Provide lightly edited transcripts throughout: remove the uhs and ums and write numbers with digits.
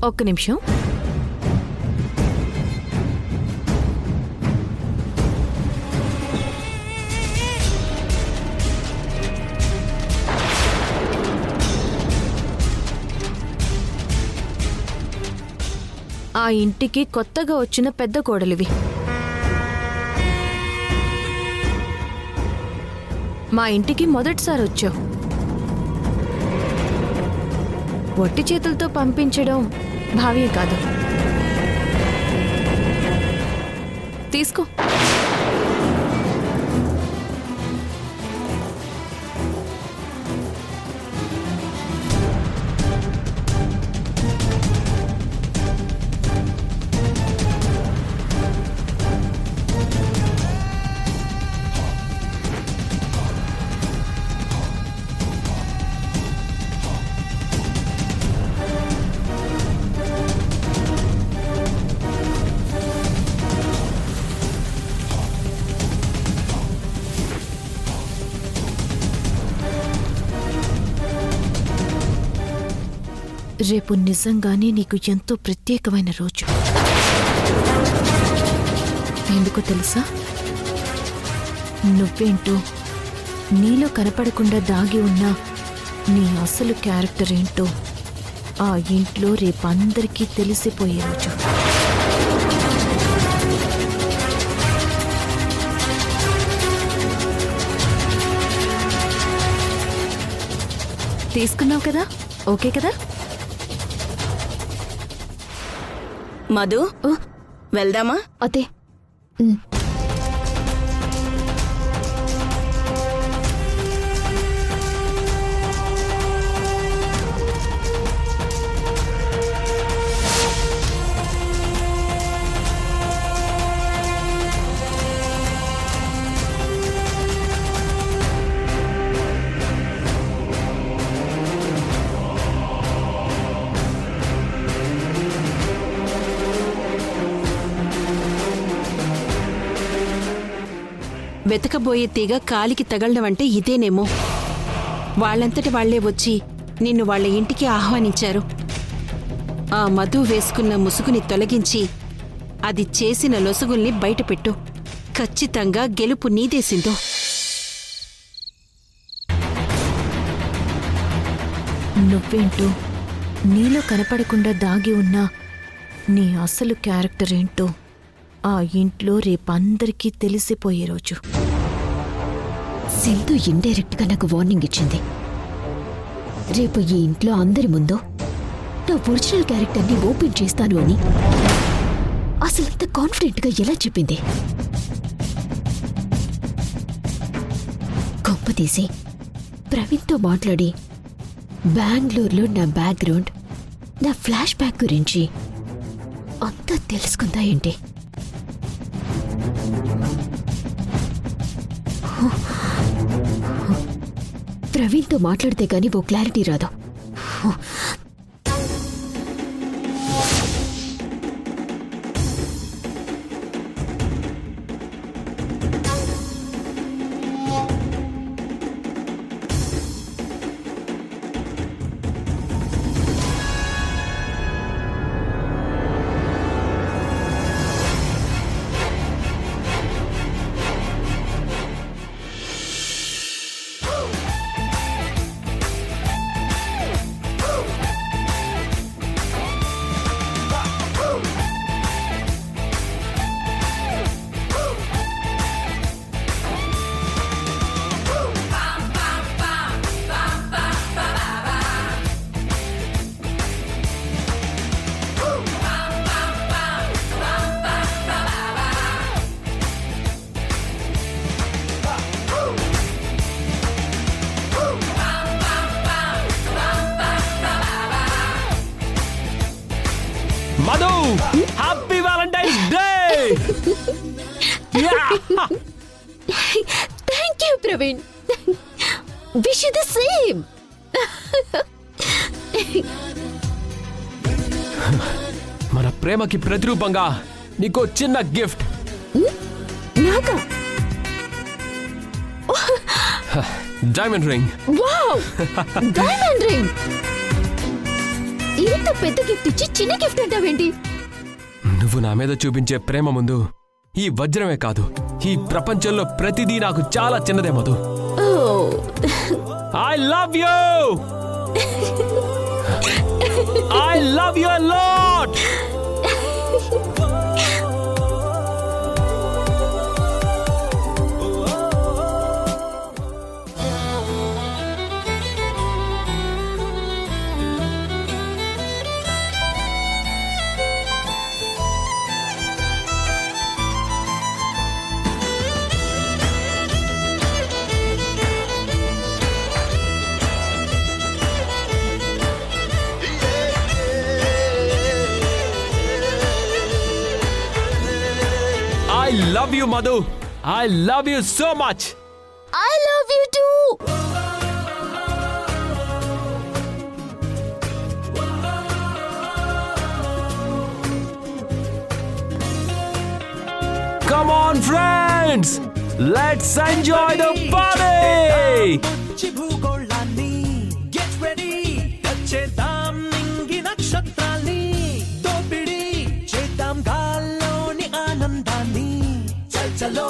ఒక్క నిమిషం. ఆ ఇంటికి కొత్తగా వచ్చిన పెద్ద కోడలివి. మా ఇంటికి మొదటిసారి వచ్చావు. ఒట్టి చేతులతో పంపించడం భావ్యం కాదు. తీసుకో. రేపు నిజంగానే నీకు ఎంతో ప్రత్యేకమైన రోజు. ఎందుకో తెలుసా? నువ్వేంటో, నీలో కనపడకుండా దాగి ఉన్న నీ అసలు క్యారెక్టర్ ఏంటో ఆ ఇంట్లో రేపందరికీ తెలిసిపోయే రోజు. తీసుకున్నావు కదా? ఓకే కదా? మధు, వెళ్దామా? అదే. వెతకబోయే తీగ కాలికి తగలడం అంటే ఇదేనేమో. వాళ్ళంతటి వాళ్లే వచ్చి నిన్ను వాళ్ళ ఇంటికి ఆహ్వానించారు. ఆ మధు వేసుకున్న ముసుగుని తొలగించి అది చేసిన లొసుగుల్ని బయటపెట్టు. ఖచ్చితంగా గెలుపు నీదేసిందో. నువ్వేంటో, నీలో కనపడకుండా దాగి ఉన్న నీ అసలు క్యారెక్టర్ ఏంటో ఆ ఇంట్లో రేపందరికీ తెలిసిపోయే రోజు. సింధు ఇండైరెక్ట్ గా నాకు వార్నింగ్ ఇచ్చింది. రేపు ఈ ఇంట్లో అందరి ముందో నా ఒరిజినల్ క్యారెక్టర్ని ఓపెన్ చేస్తాను అని. అసలంత కాన్ఫిడెంట్ గా ఎలా చెప్పింది? కొంపతీసి ప్రవీణ్తో మాట్లాడి బెంగళూరులో నా బ్యాక్గ్రౌండ్, నా ఫ్లాష్ బ్యాక్ గురించి అంతా తెలుసుకుందా ఏంటి? ప్రవీణ్తో మాట్లాడితే గానీ ఓ క్లారిటీ రాదు. Madhu, happy Valentine's day! Thank you Praveen. Wish you the same. మన ప్రేమకి ప్రతిరూపంగా నీకో చిన్న గిఫ్ట్. నాకా? Diamond ring. Wow, diamond ring. ఇంత పెద్ద గిఫ్ట్ ఇచ్చి చిన్న గిఫ్ట్ అంటావేంటి? నువ్వు నా మీద చూపించే ప్రేమ ముందు ఈ వజ్రమే కాదు, ఈ ప్రపంచంలో ప్రతిదీ నాకు చాలా చిన్నదే మధు. ఓ, I love you. I love you a lot. I love you, Madhu. I love you so much. I love you too. Come on, friends. Let's enjoy the party. భూగోళాన్ని get ready వచ్చేద్దాం నింగి నక్షత్రాల్ని దోపిడి చేద్దాం గాల్లోని ఆనందాన్ని చల్ చలో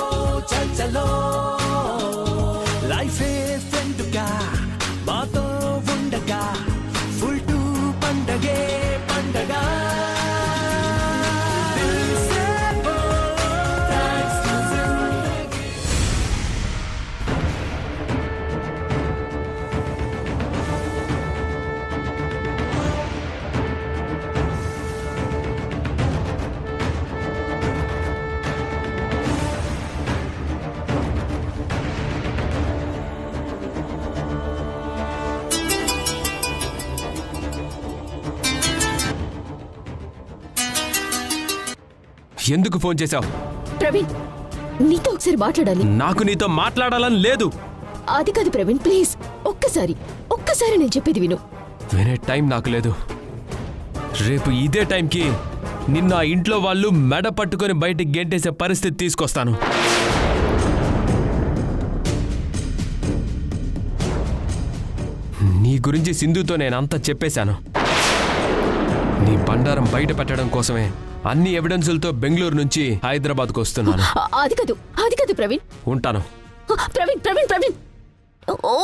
చల్ చలో లైఫ్ ఫ్రెండ్గా మాతో ఉండగా ఫుల్ టు పండగే పండగా ఎందుకు ఫోన్ చేశావు? ప్రవీణ్, నీతో ఒకసారి మాట్లాడాలి. నాకు నీతో మాట్లాడాలని లేదు. అది కాదు ప్రవీణ్, ప్లీజ్ ఒక్కసారి నేను చెప్పేది విను. వినే టైం నాకు లేదు. రేపు ఇదే టైంకి నిన్న ఆ ఇంట్లో వాళ్ళు మెడ పట్టుకొని బయటికి గెంటేసే పరిస్థితి తీసుకొస్తాను. నీ గురించి సింధుతో నేనంతా చెప్పేశాను. నీ బండారం బయట పెట్టడం కోసమే అన్ని ఎవిడెన్సులతో బెంగళూరు నుంచి హైదరాబాద్కు వస్తున్నాను. అది కాదు ప్రవీణ్. ఉంటాను. ప్రవీణ్ ఓ,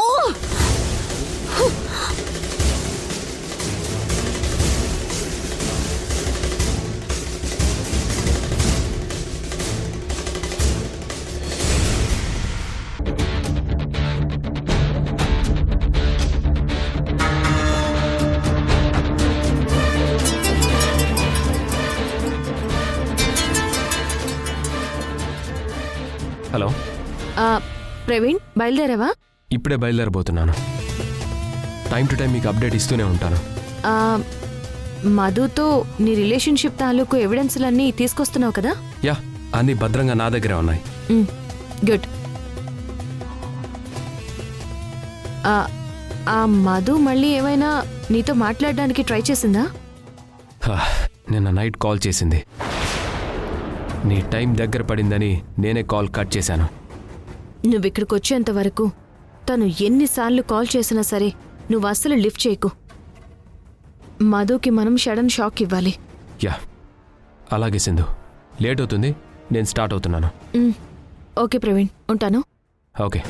హలో. ప్రవీణ్, బయలుదేరావా? ఇప్పుడే బయలుదేరబోతున్నాను. టైం టు టైం మీకు అప్డేట్ ఇస్తూనే ఉంటాను. ఆ, మధుతో నీ రిలేషన్షిప్ తాలూకు ఎవిడెన్స్లన్నీ తీసుకొస్తున్నావు కదా? యా, అన్నీ భద్రంగా నా దగ్గరే ఉన్నాయి. గుడ్. ఆ మధు మళ్ళీ ఏమైనా నీతో మాట్లాడడానికి ట్రై చేసిందా? నిన్న నైట్ కాల్ చేసింది. నీ టైం దగ్గర పడిందని నేనే కాల్ కట్ చేశాను. నువ్విక్కడికి వచ్చేంత వరకు తను ఎన్నిసార్లు కాల్ చేసినా సరే నువ్వు అస్సలు లిఫ్ట్ చేయకు. మధుకి మనం సడన్ షాక్ ఇవ్వాలి. యా, అలాగే సింధు. లేట్ అవుతుంది, నేను స్టార్ట్ అవుతున్నాను. ఓకే ప్రవీణ్, ఉంటాను. ఓకే.